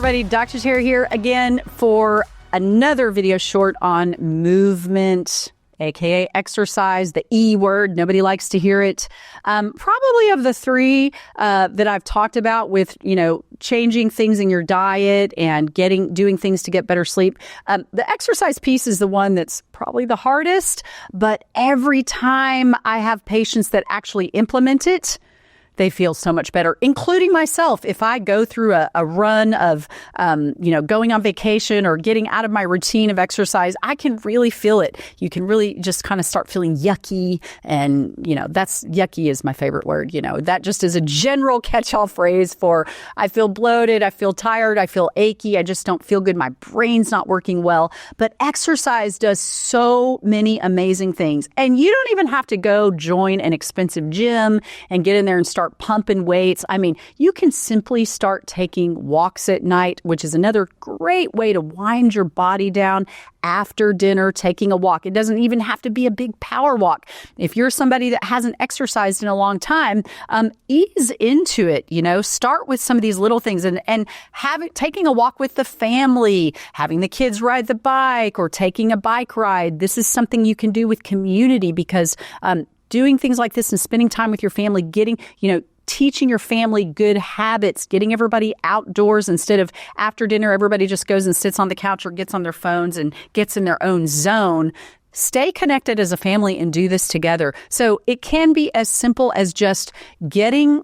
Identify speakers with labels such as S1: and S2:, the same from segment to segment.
S1: Everybody, Dr. Terri here again for another video short on movement, aka exercise, the E word. Nobody likes to hear it. Probably of the three that I've talked about with, changing things in your diet and doing things to get better sleep. The exercise piece is the one that's probably the hardest, but every time I have patients that actually implement it, they feel so much better, including myself. If I go through a run of, going on vacation or getting out of my routine of exercise, I can really feel it. You can really just kind of start feeling yucky. And, that's yucky is my favorite word. That just is a general catch-all phrase for I feel bloated, I feel tired, I feel achy, I just don't feel good. My brain's not working well. But exercise does so many amazing things. And you don't even have to go join an expensive gym and get in there and start pumping weights. I mean, you can simply start taking walks at night, which is another great way to wind your body down after dinner, taking a walk. It doesn't even have to be a big power walk. If you're somebody that hasn't exercised in a long time, ease into it, start with some of these little things and taking a walk with the family, having the kids ride the bike or taking a bike ride. This is something you can do with community because, doing things like this and spending time with your family, teaching your family good habits, getting everybody outdoors instead of after dinner, everybody just goes and sits on the couch or gets on their phones and gets in their own zone. Stay connected as a family and do this together. So it can be as simple as just getting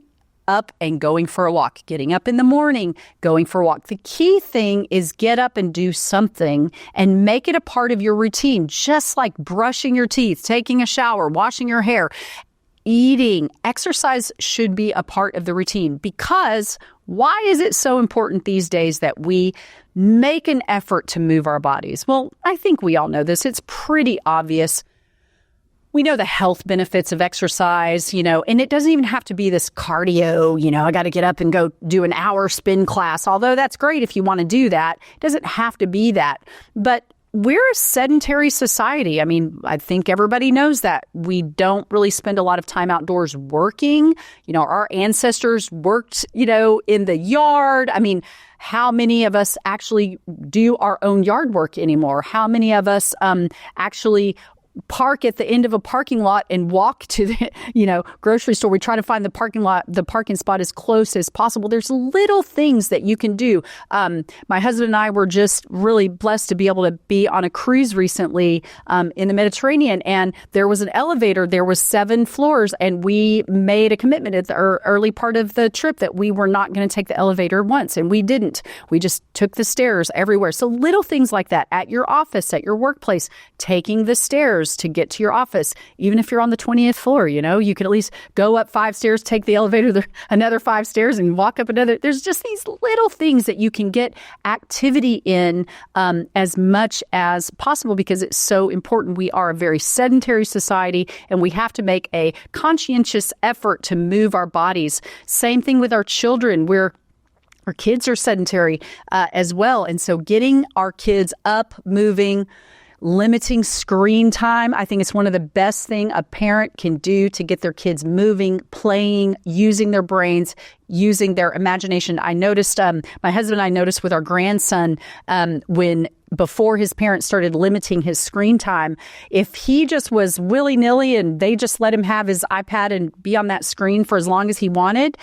S1: up and going for a walk, getting up in the morning, going for a walk. The key thing is get up and do something and make it a part of your routine, just like brushing your teeth, taking a shower, washing your hair, eating. Exercise should be a part of the routine because why is it so important these days that we make an effort to move our bodies? Well, I think we all know this. It's pretty obvious. We know the health benefits of exercise, and it doesn't even have to be this cardio, I got to get up and go do an hour spin class, although that's great if you want to do that. It doesn't have to be that. But we're a sedentary society. I mean, I think everybody knows that. We don't really spend a lot of time outdoors working. Our ancestors worked, in the yard. I mean, how many of us actually do our own yard work anymore? How many of us actually park at the end of a parking lot and walk to the, grocery store? We try to find the parking spot as close as possible. There's little things that you can do. My husband and I were just really blessed to be able to be on a cruise recently in the Mediterranean, and there was an elevator. There was 7 floors, and we made a commitment at the early part of the trip that we were not going to take the elevator once, and we didn't. We just took the stairs everywhere. So little things like that at your office, at your workplace, taking the stairs to get to your office. Even if you're on the 20th floor, you can at least go up 5 stairs, take the elevator, another 5 stairs and walk up another. There's just these little things that you can get activity in as much as possible because it's so important. We are a very sedentary society and we have to make a conscientious effort to move our bodies. Same thing with our children. Our kids are sedentary as well. And so getting our kids up, moving, limiting screen time. I think it's one of the best things a parent can do to get their kids moving, playing, using their brains, using their imagination. I noticed, my husband and I noticed with our grandson, before his parents started limiting his screen time, if he just was willy-nilly and they just let him have his iPad and be on that screen for as long as he wanted,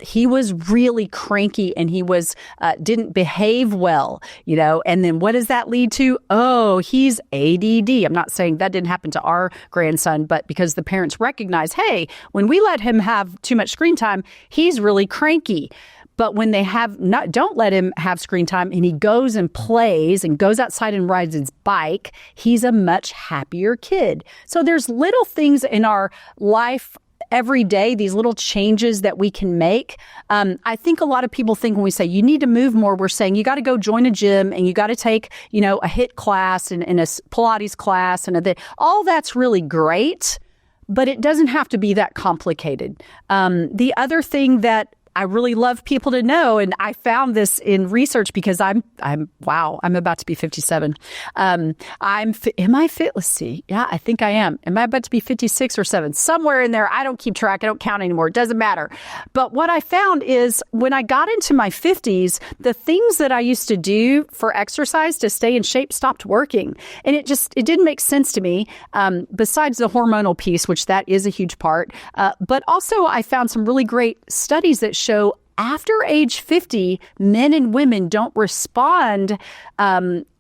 S1: he was really cranky and he didn't behave well, and then what does that lead to? Oh, he's ADD. I'm not saying that didn't happen to our grandson, but because the parents recognize, hey, when we let him have too much screen time, he's really cranky. But when they don't let him have screen time and he goes and plays and goes outside and rides his bike, he's a much happier kid. So there's little things in our life every day, these little changes that we can make. I think a lot of people think when we say you need to move more, we're saying you got to go join a gym and you got to take, a HIIT class and a Pilates class and all that's really great, but it doesn't have to be that complicated. The other thing that I really love people to know, and I found this in research because I'm about to be 57. Am I fit? Let's see. Yeah, I think I am. Am I about to be 56 or 7? Somewhere in there. I don't keep track. I don't count anymore. It doesn't matter. But what I found is when I got into my 50s, the things that I used to do for exercise to stay in shape stopped working. And it didn't make sense to me, besides the hormonal piece, which that is a huge part. But also I found some really great studies that show after age 50, men and women don't respond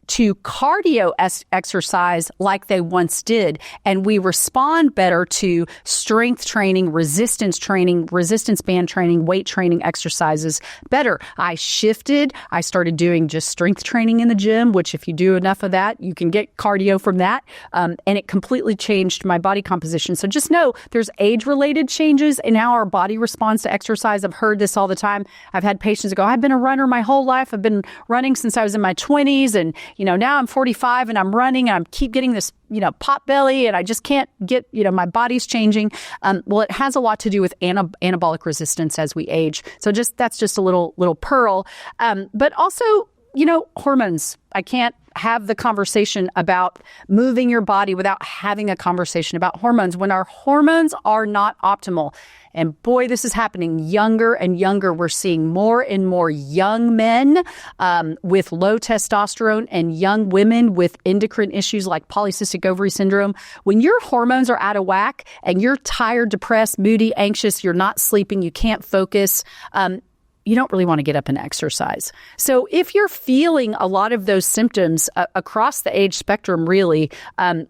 S1: to cardio exercise like they once did. And we respond better to strength training, resistance band training, weight training exercises better. I shifted. I started doing just strength training in the gym, which if you do enough of that, you can get cardio from that. And it completely changed my body composition. So just know there's age-related changes in how our body responds to exercise. I've heard this all the time. I've had patients go, I've been a runner my whole life. I've been running since I was in my 20s. And now I'm 45 and I'm running and I keep getting this, pot belly and I just can't get, my body's changing. Well, it has a lot to do with anabolic resistance as we age. So that's just a little pearl. But also, hormones. I can't have the conversation about moving your body without having a conversation about hormones. When our hormones are not optimal, and boy, this is happening younger and younger. We're seeing more and more young men with low testosterone and young women with endocrine issues like polycystic ovary syndrome. When your hormones are out of whack and you're tired, depressed, moody, anxious, you're not sleeping, you can't focus, you don't really want to get up and exercise. So if you're feeling a lot of those symptoms across the age spectrum, really,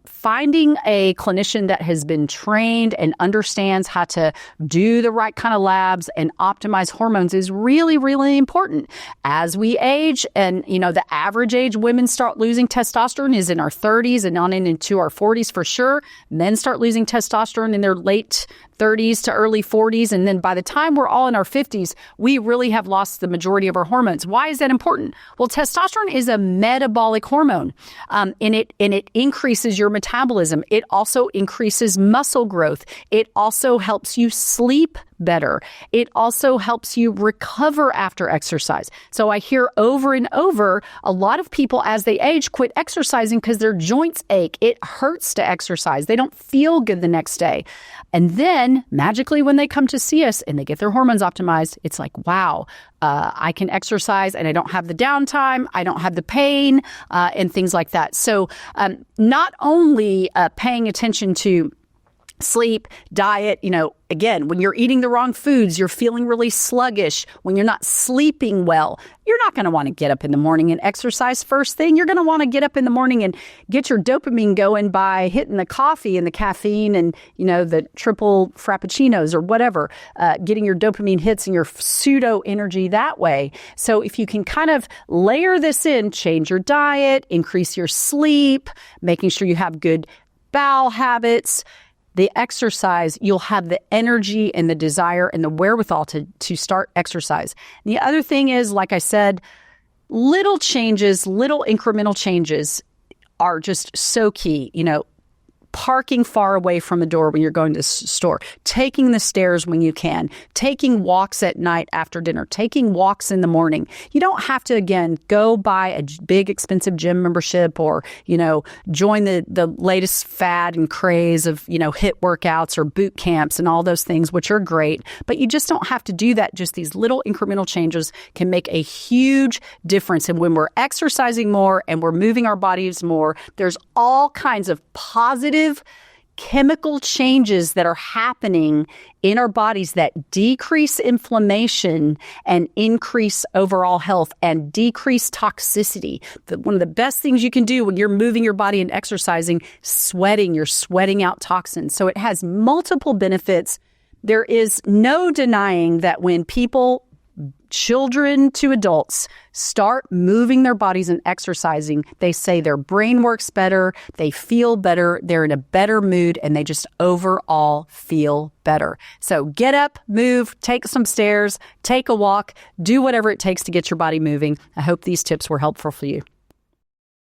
S1: finding a clinician that has been trained and understands how to do the right kind of labs and optimize hormones is really, really important. As we age, and the average age women start losing testosterone is in our 30s and on into our 40s for sure. Men start losing testosterone in their late 30s to early 40s. And then by the time we're all in our 50s, we really have lost the majority of our hormones. Why is that important? Well, testosterone is a metabolic hormone, and it increases your metabolism. It also increases muscle growth. It also helps you sleep better. It also helps you recover after exercise. So I hear over and over, a lot of people as they age quit exercising because their joints ache. It hurts to exercise. They don't feel good the next day. And then magically when they come to see us and they get their hormones optimized, it's like, wow, I can exercise and I don't have the downtime, I don't have the pain, and things like that. So not only paying attention to sleep, diet, again, when you're eating the wrong foods, you're feeling really sluggish. When you're not sleeping well, you're not going to want to get up in the morning and exercise first thing. You're going to want to get up in the morning and get your dopamine going by hitting the coffee and the caffeine and, the triple frappuccinos or whatever, getting your dopamine hits and your pseudo energy that way. So if you can kind of layer this in, change your diet, increase your sleep, making sure you have good bowel habits, the exercise, you'll have the energy and the desire and the wherewithal to start exercise. And the other thing is, like I said, little changes, little incremental changes are just so key. Parking far away from the door when you're going to the store, taking the stairs when you can, taking walks at night after dinner, taking walks in the morning. You don't have to, again, go buy a big expensive gym membership or, join the latest fad and craze of, HIIT workouts or boot camps and all those things, which are great. But you just don't have to do that. Just these little incremental changes can make a huge difference. And when we're exercising more and we're moving our bodies more, there's all kinds of positive chemical changes that are happening in our bodies that decrease inflammation and increase overall health and decrease toxicity. One of the best things you can do when you're moving your body and exercising, you're sweating out toxins. So it has multiple benefits. There is no denying that when people, children to adults, start moving their bodies and exercising, they say their brain works better, they feel better, they're in a better mood, and they just overall feel better. So get up, move, take some stairs, take a walk, do whatever it takes to get your body moving. I hope these tips were helpful for you.